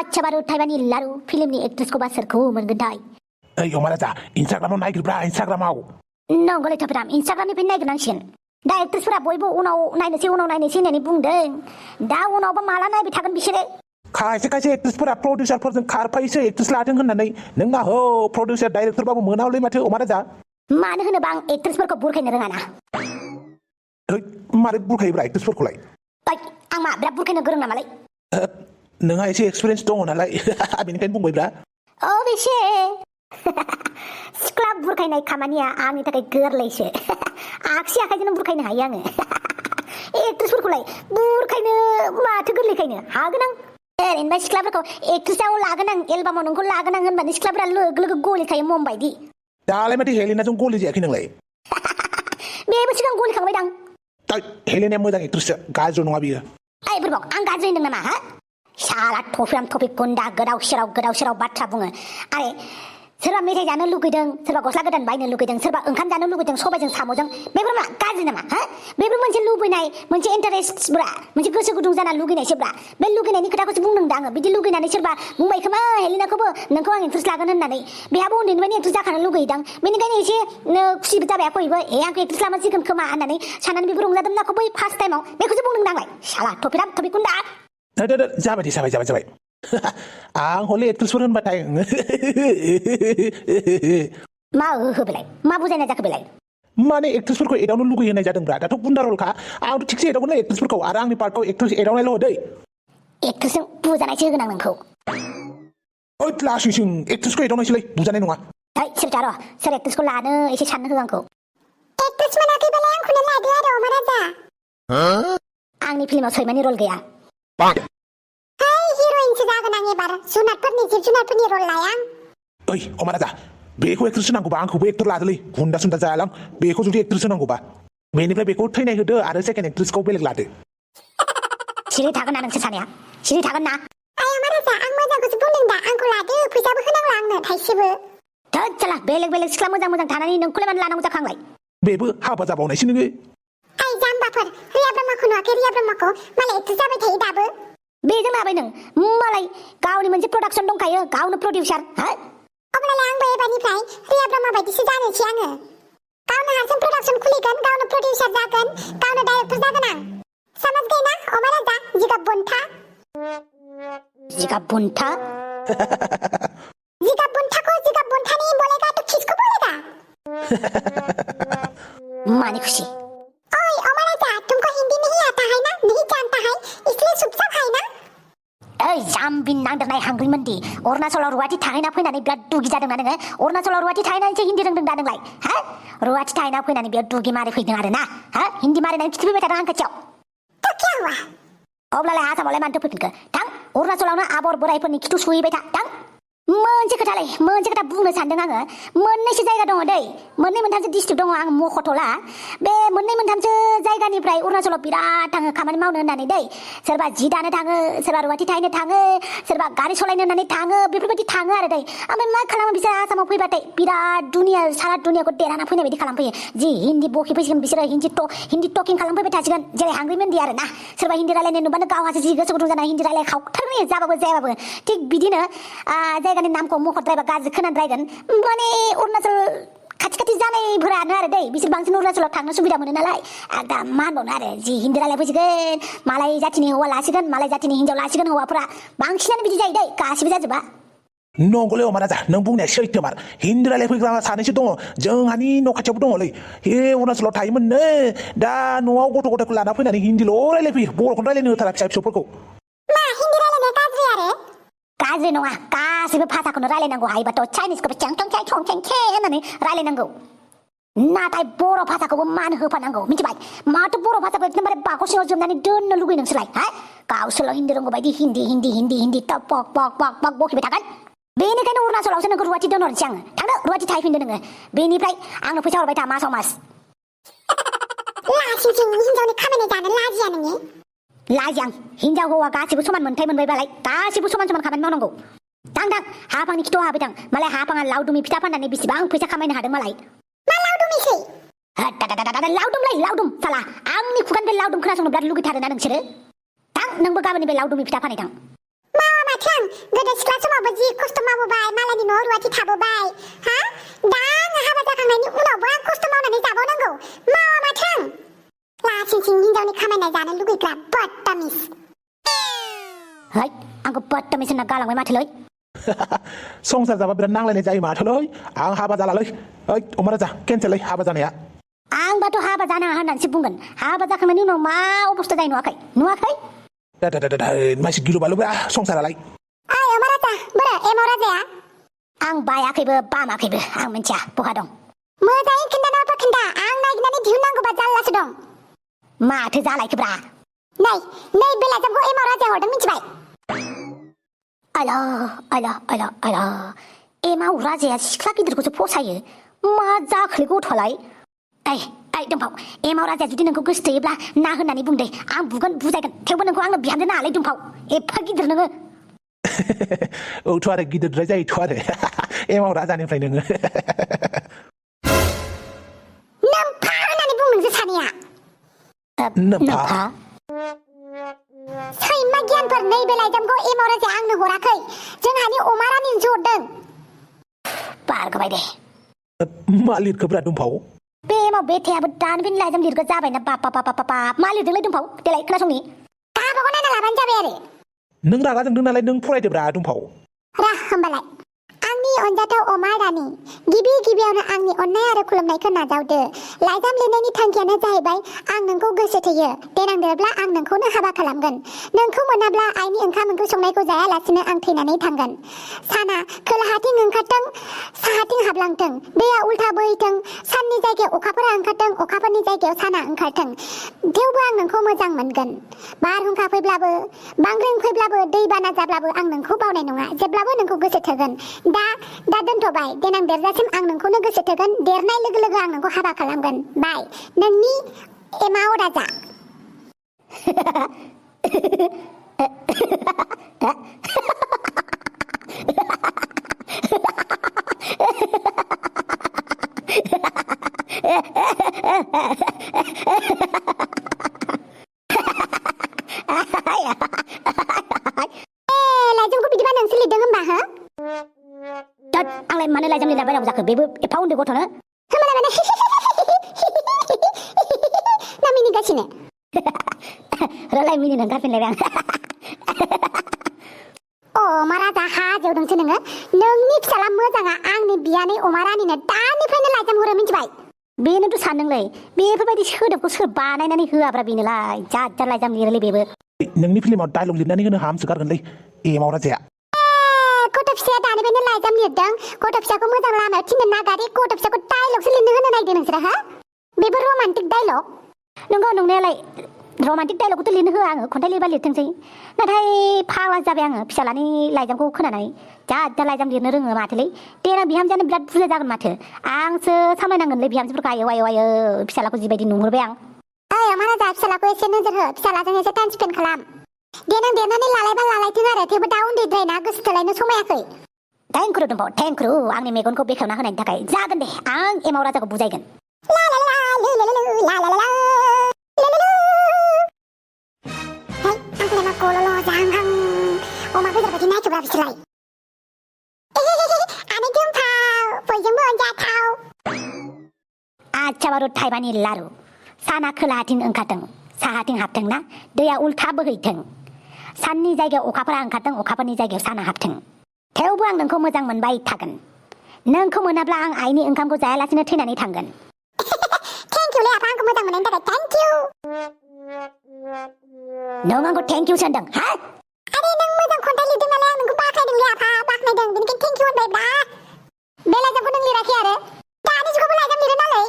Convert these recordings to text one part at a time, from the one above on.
बादशा बारु थाइबानि लारु फिल्मनि एक्ट्रेसखौबा सोरखौ मोनगोनथाय ओइ अमाराजा इन्स्टाग्रामाव नायग्रोब्रा इन्स्टाग्रामाव नंगौलै थोफ्राम इन्स्टाग्रामनिफ्राय नायग्रोनांसिगोन दा एक्ट्रेसफोरा बयबो उनाव नायनोसै होननानै बुंदों दा उनावबा माला नायबाय थागोन बिसोरो खायसे खायसे एक्ट्रेसफोरा प्रडिउसारफोरजों खारफायोसो एक्ट्रेस लाथों होननानै नोंना हो प्रडिउसार डाइरेक्टरबाबो मोनावलै माथो अमाराजा मानो होनोबा आं एक्ट्रेसफोरखौ बुरखायनो रोङाना मारै बुरखायोब्रा एक्ट्रेसफोरखौलाय आं मा बिराद बुरखायनो गोरों नामालाय नोंहा एसे एक्सपिरियेन्स दङ नालाय बेनिखायनो बुंबायब्रा बेसे सिख्ला बुरखायनाय खामानिया आंनि थाखाय गोरलैसो आगसि आखाइजोंनो बुरखायनो हायो आङो एक्ट्रेसफोरखौलाय बुरखायनो माथो गोरलैखायनो हागोन आं ओरैनोबा सिख्लाफोरखौ एक्ट्रेसआव लागोन आं एलबामाव नोंखौ लागोन आं होनबानो सिख्लाफोरा लोगो लोगो गलिखायो मम बायदि दालाय माथो हेलेनाजों गलि जायाखै नोंलाय बेबो सिगां गलिखांबायदां हेलेनाया मोजां एक्ट्रेससो गाज्रि नङा बियो बुरबाव आं गाज्रि होनदों नामा हा साला टपिक टपिक गुन्दा गोदाव सोराव बाथ्रा बुङो आरे सोरबा मेथाइ जानो लुगैदों सोरबा गस्ला गोदान बायनो लुगैदों सोरबा ओंखाम जानो लुगैदों सबायजों साम'जों बेफोर मा गाज्रि नामा हा बेफोर मोनसे लुबैनाय मोनसे इन्टारेस्टब्रा मोनसे गोसो गुदुं जाना लुगैनायसोब्रा बे लुगैनायनि खोथाखौसो बुंदों दा आङो बिदि लुगैनानै सोरबा बुंबाय खोमा हेलिनाखौबो नोंखौ आं एक्ट्रेस लागोन होननानै बेहाबो उन्दैनिफ्रायनो एक्ट्रेस जाखानो लुगैदां बेनिखायनो एसे खुसि जाबाय बयबो आंखौ एक्ट्रेस लामासिगोन खोमा होननानै साननानै बेबो रंजादों नाखौ बै फार्स्ट टाइमाव बेखौसो बुंदों दांलाय साला टपिक गुन्दा जाबाय आं हले एक्ट्रेसफोर होनबाथाय मा बेलाय मा बुजायनाय जाखो बेलाय माने एक्ट्रेसफोरखौ एदावनो लुगैयो होननाय जादोंब्रा दाथ' गुन्दा रलखा आंथ' थिगसे एदावगोनलै एक्ट्रेसफोरखौ आरो आंनि पार्टखौ एक्ट्रेस एदावनायल' होदै एक्ट्रेसजों बुजानायसो होगोन आं नोंखौ ओइ लासिंसिं एक्ट्रेसखौ एदावनायसोलै बुजानाय नङा सोर एक्ट्रेसखौ लानो एसे साननो हो आंखौ एक्ट्रेस मोनाखैबालाय आंखौनो लादो आरो अमाराजा आंनि फिल्माव सैमानि रल गैया हिर'इनसो जागोन आं एबार जिब जुनारफोरनि रल लाया आं ओइ अमाराजा बेखौ एक्ट्रेस नांगौबा आंखौबो एक्टर लादोलै गुन्दा सुन्दा जायालां बेखौ जुदि एक्ट्रेस नांगौबा बेनिफ्राय बेखौ थैनाय होदो आरो सेकेन्ड एक्ट्रेसखौ बेलेग लादो सिरि थागोन ना नोंसोर सानैया सिरि थागोन ना अमाराजा आं मोजांखौसो बुंदों दा आंखौ लादो फैसाबो होनांला आंनो थाइसेबो साला बेलेग सिख्ला मोजां थानानै नोंखौलाय मानो लानांगौ जाखांलाय बेबो हाबा जाबावनायसो नोङो जाम्बाफोर रिया ब्रह्मखौ नुवाखै रिया ब्रह्मखौ मालाय एक्ट्रेस जाबाय थायो दाबो बेजों लाबाय नों मालाय गावनि मोनसे प्रडाक्सन दंखायो गावनो प्रडिउसार अब्लालाय आंबो एबारनिफ्राय रिया ब्रह्म बायदिसो जानोसै आङो गावनो हारसिं प्रडाक्सन खुलिगोन गावनो प्रडिउसार जागोन गावनो डाइरेक्टर जागोन आं समझ गए ना अमाराजा जिगाब बुन्था जिगाब बुन्था जिगाब बुन्था नहीं बोलेगा तो किसको बोलेगा माने खुशी ओए अमराजा तुमको हिंदी नहीं आता है ना नहीं जानता है इसलिए चुपचाप है ना जाम्बिन नांदोरनाय हांगैमोनदि अरुणाचलाव रुवाथि थाहैना फैनानै बिराद दुगि जादोंना नोङो अरुणाचलाव रुवाथि थाहैनानैसो हिन्दी रोंदों दा नोंलाय रुवाथि थाहैना फैनानै बिराद दुगि मारै फैदों आरो ना हिन्दी मारिनानै खिथिफैबाय थादों आं खाथियाव तो क्या हुआ अब्लालाय आसामावलाय मानोथो फैफिनखो थां अरुणाचलावनो आबर बोरायफोरनि खिथु सुहैबाय थां मोनसे खोथा बुंनो सानदों आङो मोननैसो जायगा दङ दै मोननै मोनथामसो डिस्ट्रिक्ट दङ आं मख'थ'ला बे मोननै मोनथामसो जायगानिफ्राय अरुणाचलाव बिराद थाङो खामानि मावनो होननानै दै सोरबा जि दानो थाङो सोरबा रुवाथि थाहैनो थाङो सोरबा गारि सालायनो होननानै थाङो बेफोरबायदि थाङो आरो दै ओमफ्राय मा खालामो बिसोर आसामाव फैबाथाय बिराद सारा दुनियाखौ देरहाना फैनाय बायदि खालामफैयो जि हिन्दी बखिफैसिगोन बिसोरो हिन्दी टकिं खालामफैबाय थासिगोन जेरै हांग्रिमोनदि आरो ना सोरबा हिन्दी रायलायनो नुबानो गावहासो जि गोसो गुदुं जाना हिन्दी रायलाय खावथारनो जाबाबो जायाबाबो थिग बिदिनो जायगानि नामखौ मख'द्रायबा गाज्रि खोनाद्रायगोन माने अरुणाचल खाथि जानायफोरानो आरो दै बिसोर बांसिन अरुणाचलाव थांनो सुबिदा मोनो नालाय दा मा होनबावनो आरो जि हिन्दी रायलायफैसिगोन मालाय जाथिनि हौवा लासिगोन मालाय जाथिनि हिन्जाव लासिगोन हौवाफोरा बांसिनानो बिदि जायो दै गासिबो जाजोबा नंगौलै अमाराजा नों बुंनाया सैथोमार हिन्दी रायलायफैग्रा सानैसो दङ जोंहानि न' खाथियावबो दङलै अरुणाचलाव थायोमोननो दा न'आव गथ' गथायखौ लाना फैनानै हिन्दील' रायलायफैयो बर'खौनो रायलायनो होथारा फिसौफोरखौ मा हिन्दी रायलायनाया गाज्रि आरो गाज्रि नङा गासिबो भाषाखौनो रायलायनांगौ हायोबाथ' चाइनिसखौबो होननानै रायलायनांगौ नाथाय बर' भाषाखौबो मान होफानांगौ मिथिबाय माथो बर' भाषाखौ एकदमबारे बाखसिङाव जोबनानै दोननो लुगैयो नोंसोरलाय गावसोरल' हिन्दी रोंगौ बायदि हिन्दी टप पक बखिबाय थागोन बेनिखायनो अरुणाचलावसो नोंखौ रुवाथि दोनहरनोसै आङो थांदो रुवाथि थाहैफिनदो नोङो बेनिफ्राय आंनो फैसा हरबाय था मासाव मास लासिंसिं हिन्जावनि खामानि जानो लाजिया नोङो लाजियां हिन्जाव हौवा गासिबो समान मोनथाय मोनबायबालाय गासिबो समान खामानि मावनांगौ थां हाफांनि खिथुआव हाबबाय थां मालाय हाफाङा लावदुमि फिथा फाननानै बेसेबां फैसा खामायनो हादों मालाय मा लावदुमिसै लावदुम साला आंनि खुगानिफ्राय लावदुम खोनासंनो बिराद लुगैथारोना नोंसोरो थां नोंबो गाबोननिफ्राय लावदुमि फिथा फानै थां मावा माथो आं माथों गोदो सिख्ला समावबो जि खस्थ' मावबोबाय मालायनि न' रुवाथि थाबोबाय हा दा आङो हाबा जाखांनायनि उनावबो आं खस्थ' मावनानै जाबावनांगौ मावा माथों लासिंसिं हिनजावनि खामायनाय जानो लुगैग्रा बदतामिज है आंखौ बदतामिज होनना गालांबाय माथोलै संसार जाबा बिराद नांलायनाय जायो माथोलै आं हाबा जालालै ओइ अमा राजा केन्सेलै हाबा जानाया आंबाथ' हाबा जानाङा होननानैसो बुंगोन हाबा जाखांनायनि उनाव मा अबस्था जायो नुवाखै मानसि गिलु बालु ब्रा संसारालाय ओइ अमा राजा बोरो एमाव राजाया आं बायाखैबो बामाखैबो आं मिथिया बहा दं मोजाङै खोन्थानाबा खोन्था आं नागिरनानै दिहुननांगौबा जाल्लासो दं माथो जालायखोब्रा नै बेलाजामखौ एमाव राजाया हरदों मिथिबाय आला एमाव राजाया सिख्ला गिदिरखौसो फसायो मा जाखोलै गथ'लाय ओइ दुमफाव एमाव राजाया जुदि नोंखौ गोसोथोयोब्ला ना होननानै बुंदे आं बुगोन बुजायगोन थेवबो नोंखौ आंनो बिहामजो नाङालै दुमफाव एफा गिदिर नोङो औथ' आरो गिदिरद्राय जायोथ' आरो एमाव राजानिफ्राय नोङो नोमफा होननानै बुं नोंसोर सानैया नोमफा सैमा गियानफोर नै बेलाजामखौ एमाव राजाया आंनो हराखै जोंहानि अमा रानिसो हरदों बारगोबाय दे मा लिरखोब्रा दुमफाव बे एमाव बेथायाबो दानिफ्रायनो लाइजाम लिरग्रा जाबायना बाप मा लिरदोंलै दुमफाव देलाय खोनासंनि गावबागाव नायना लाबानो जाबाय आरो नों रागा जोंदों नालाय नों फरायदोब्रा दुमफाव रा होमबालाय आंनि अनजाथाव अमा रानि गिबियावनो आंनि अननाय आरो खुलुमनायखौ नाजावदो लाइजाम लिरनायनि थांखियानो जाहैबाय आं नोंखौ गोसो थोयो देनां देरब्ला आं नोंखौनो हाबा खालामगोन नोंखौ मोनाब्ला आइनि ओंखाम ओंख्रि संनायखौ जायालासिनो आं थैनानै थांगोन साना खोलाहाथिं ओंखारथों साहाथिं हाबलांथों दैया उल्था बोहैथों साननि जायगायाव अखाफोरा ओंखारथों अखाफोरनि जायगायाव साना ओंखारथों थेवबो आं नोंखौ मोजां मोनगोन बारहुंखा फैब्लाबो बांग्रिं फैब्लाबो दैबाना जाब्लाबो आं नोंखौ बावनाय नङा जेब्लाबो नोंखौ गोसो थोगोन दा दोनथ'बाय देनां देरजासिम आं नोंखौनो गोसो थोगोन देरनाय लोगो लोगो आं नोंखौ हाबा खालामगोन बाय नोंनि एमाव राजा लाइजामखौ बिदिबा नोंसो लिरदों होमबा हो आंलाय मानो लाइजाम लिरलाबायनांगौ जाखो बेबो एफा उन्दै गथ'नो होमबालाय माने ना मिनिगासिनो रलाय मिनिनो ओंखारफिनलायबाय आं अमा राजा हाजोआवदोंसो नोङो नोंनि फिसाला मोजाङा आंनि बियानै अमा रानिनो दानिफ्रायनो लाइजाम हरो मिथिबाय बेनोथ' सानदोंलै बेफोरबायदि सोदोबखौ सोर बानायनानै होआब्रा बेनोलाय जात लाइजाम लिरोलै बेबो नोंनि फिल्माव डायलग लिरनानै होनो हामसो गारगोनलै एमाव राजाया गथ' फिसाया दानिफ्रायनो लाइजाम लिरदों गथ' फिसाखौ मोजां लामायाव थिननो नागारि गथ' फिसाखौ डायलगसो लिरनो होनो नागिरदों नोंसोरो हा बेबो रमान्टिक डायलग नंगौ नंनायालाय रमान्टिक डायलगखौथ' लिरनो होआ आङो खन्थाइ लिरबा लिरथोंसै नाथाय फाग्ला जाबाय आङो फिसालानि लाइजामखौ खोनानानै जात लाइजाम लिरनो रोङो माथोलै देनां बिहामजोआनो बिराद बुरजा जागोन माथो आंसो सामलायनांगोनलै बिहामजोफोरखौ आयो फिसालाखौ जिबायदि नुहुरबाय आं ओइ अमा राजा फिसालाखौ एसे नोजोर हो फिसालाजों एसे टाइम स्पेन्ड खालाम देनां देरनानै लालायबा लालायथों आरो थेवबो दा उन्दैद्राय ना गोसो थोलायनो समायाखै थेंक्रु दंबाव थेंक्रु आंनि मेगनखौ बेखेवना होनायनि थाखाय जागोन दे आं एमाव राजाखौ बुजायगोन अमा बेदर बायदि नायथ'ब्ला बिसोरलाय आनै दुमफाव बयजोंबो अनजाथाव आच्छा बारु थाइबानि लारु साना खोलाहाथिं ओंखारथों साहाथिं हाबथों ना दैया उल्था बोहैथों साननि जायगायाव अखाफोरा ओंखारथों अखाफोरनि जायगायाव साना हाबथों थेवबो आं नोंखौ मोजां मोनबाय थागोन नोंखौ मोनाब्ला आं आइनि ओंखामखौ जायालासिनो थैनानै थांगोन थेंकिउलै आफा आंखौ मोजां मोननायनि थाखाय थेंकिउ नों आंखौ थेंकिउ होनदों हा आरे नों मोजां खन्थाइ लिरदों नालाय आं नोंखौ बाख्नायदोंलै आफा बाख्नायदों बेनिखायनो थेंकिउ होनबायब्रा बे लाइजामखौ नों लिराखै आरो दानि जुगावबो लाइजाम लिरो नालाय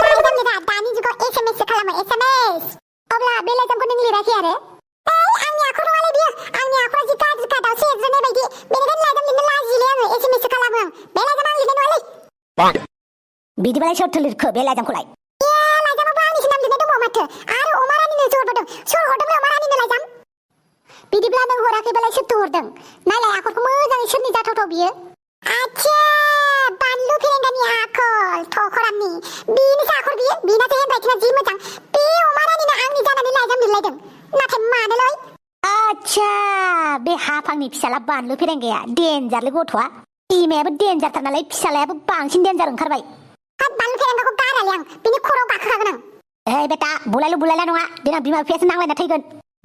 लाइजाम लिरा दानि जुगाव SMS सो खालामो SMS अब्ला बे लाइजामखौ नों लिराखै आरो आंनि आखर नङालै बियो आंनि आखरा जि गाज्रिखा दावसे एरज्रनाय बायदि बेनिखायनो लाइजाम लिरनो लाजियोलै आङो SMS सो खालामो आं बे लाइजाम आं लिरनाय नङालै बिदिबालाय सोरथो लिरखो बे लाइजामखौलाय लाइजामावबो आंनिसो नाम लिरनाय दङ माथो आरो अमा रानिनो हरबोदों सोर हरदोंलै अमा रानिनो लाइजाम बिदिब्ला नों हराखैबालाय सोरथो हरदों नायलाय आखरखौ मोजाङै सोरनि जाथावथाव बियो आच्छा बानलु फेरेंगानि आखल थखरामनि बेनिसो आखर बियो बेनासो हेन्डराइटिंआ जि मोजां बे अमा रानिनो आंनि जानानै लाइजाम लिरलायदों नाथाय मानोलै आच्छा बे हाफांनि फिसाला बानलु फेरेंगाया देन्जारलै गथ'आ बिमायाबो देन्जारथार नालाय फिसालायाबो बांसिन देन्जार ओंखारबाय हाब बानलु फेरेंगाखौ गारालै आं बिनि खर'आव गाखोखागोन आं ओइ बेटा बुलायला नङा देनां बिमा बिफायासो नांलायना थैगोन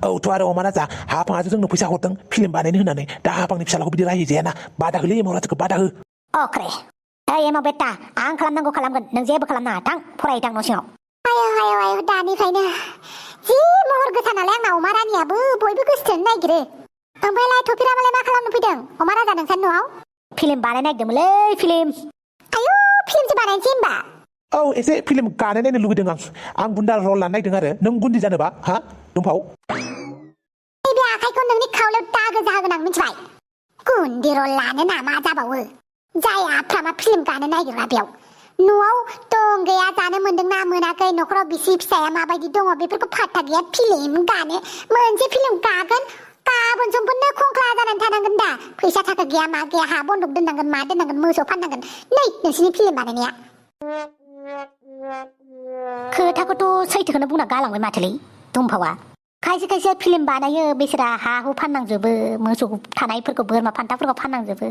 औथ' आरो अमा राजा हाफाङासो जोंनो फैसा हरदों फिल्म बानायनो होननानै दा हाफांनि फिसालाखौ बिदि रायहो जायाना बादा होलै एमाव राजाखौ बादा हो अख्रे ओइ एमाव बेटा आं खालामनांगौ खालामगोन नों जेबो खालामनाङा थां फरायहैथां न' सिङाव आयौ दानिफ्रायनो जि महर गोसा नालाय आंना अमा रानियाबो बयबो गोसोथोनो नागिरो ओमफ्रायलाय थफिरामालाय मा खालामनो फैदों अमा राजा नोंसानि न'आव फिल्म बानायनो नागिरदोंमोनलै फिल्म आयौ फिल्मसो बानायनोसै होमबा औ एसे फिल्म गानाय नायनो लुगैदों आं गुन्दा रल लानो नागिरदों आरो नों गुन्दि जानोबा हा दुमफाव बे आखाइखौ नोंनि खावलायाव दागो जाहोगोन आं मिथिबाय गुन्दि रल लानो ना मा जाबावो जाय आफ्रामा फिल्म गानो नागिरग्रा बेयाव न'आव दं गैया जानो मोन्दोंना मोनाखै न'खराव बिसि फिसाया माबायदि दङ बेफोरखौ फात्ता गैया फिल्म गानो मोनसे फिल्म गागोन गाबोन समफोरनो खंख्ला जानानै थानांगोन दा फैसा थाखा गैया मा गैया हा बन्दक दोननांगोन मा दोननांगोन मोसौ फाननांगोन नै नोंसिनि फिल्म बानायनाया खोथाखौथ' सैथोखौनो बुंना गालांबाय माथोलै दुमफावा खायसे फिल्म बानायो बिसोरा हा हु फाननांजोबो मोसौ थानायफोरखौ बोरमा फान्थाफोरखौ फाननांजोबो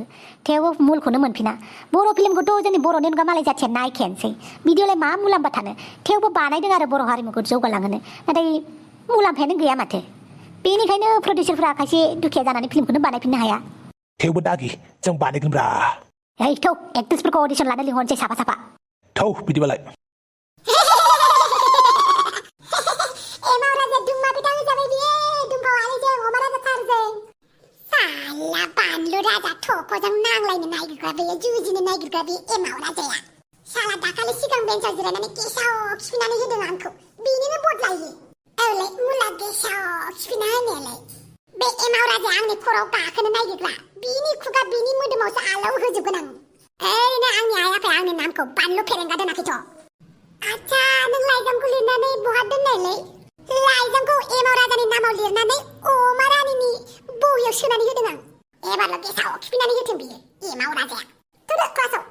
थेवबो मुलखौनो मोनफिना बर' फिल्मखौथ' जोंनि बर'नि अनगा मालाय जाथिया नायखायानोसै बिदियावलाय मा मुलाम्फा थानो थेवबो बानायदों आरो बर' हारिमुखौ जौगालांहोनो नाथाय मुलाम्फायानो गैया माथो बेनिखायनो प्रडिउसारफोरा खायसे दुखिया जानानै फिल्मखौनो बानायफिननो हाया थेवबो दागि जों बानायगोनब्रा ओइ थौ एक्ट्रेसफोरखौ अडिसन लानो लिंहरनोसै साफा थौ बिदिबालाय बानलु राजा थख'जों नांलायनो नागिरग्रा बेयो जुजिनो नागिरग्रा बे एमाव राजाया साला दाखालि सिगां बेन्चाव जिरायनानै गेसाव खिफिनानै होदों आंखौ बेनिनो बदलायो औलै मुला गेसाव खिफिना होनायालाय बे एमाव राजाया आंनि खर'आव गाखोनो नागिरग्रा बिनि खुगा बिनि मोदोमावसो आलाव होजोबगोन आं ओरैनो आंनि आइ आफाया आंनि नामखौ बानलु फेरेंगा दोनाखैथ' आच्छा नों लाइजामखौ लिरनानै बहा दोननायलै लाइजामखौ एमाव राजानि नामाव लिरनानै अमा रानिनि बहियाव सोनानै होदों आं एबारल' गेसाव खिफिनानै होथों बियो एमाव राजाया थुदो क्लासाव